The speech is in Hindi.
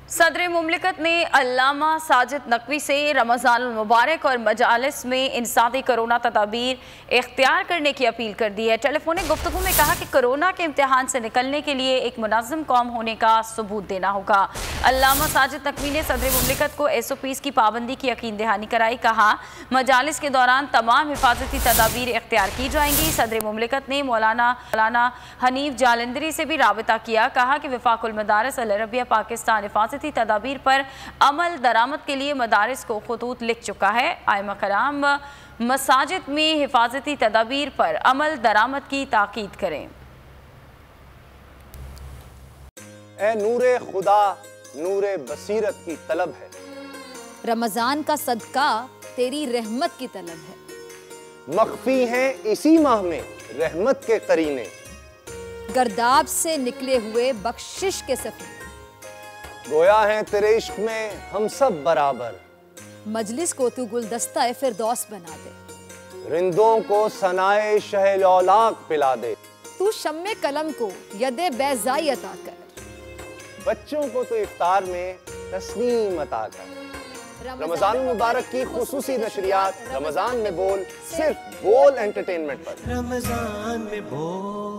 सदर मुमलिकत ने अल्लामा साजिद नकवी से रमज़ान मुबारक और मजालिस में इंसादी कोरोना तदाबीर इख्तियार करने की अपील कर दी है। टेलीफोनिक गुफ्तगू में कहा कि कोरोना के इम्तिहान से निकलने के लिए एक मुनज़्ज़म कौम होने का सबूत देना होगा। अल्लामा साजिद नकवी ने सदर मुमलिकत को SOPs की पाबंदी की यकीन दहानी कराई। कहा, मजालिस के दौरान तमाम हिफाजती तदाबीर इख्तियार की जाएंगी। सदर मुमलिकत ने मौलाना हनीफ जालंधरी से भी राबता किया। कहा कि वफाकुल मदारिस अल अरबिया पाकिस्तान हिफाजती तदाबीर पर अमल दरामद के लिए मदारिस को खतूत लिख चुका है। आइमा कराम मसाजिद में हिफाजती तदाबीर पर अमल दरामद की ताकीद करें। ए नूरे खुदा नूरे बसीरत की तलब है, रमजान का सदका तेरी रहमत की तलब है। मख्फी हैं इसी माह में रहमत के करीने, गर्दाब से निकले हुए बख्शिश के सफीने, गोया है तेरे इश्क में हम सब बराबर, मजलिस को तू गुलदस्ता फिरदौस बना दे, रिंदों को सनाए शहलौलाक पिला दे, तू शम्मे कलम को यदे बैज़ाई अता कर, बच्चों को तो इफ्तार में तस्नीम अता कर। रमजान मुबारक की खुसूसी नशरियात रमजान में बोल, सिर्फ बोल एंटरटेनमेंट पर। रमजान में बोल।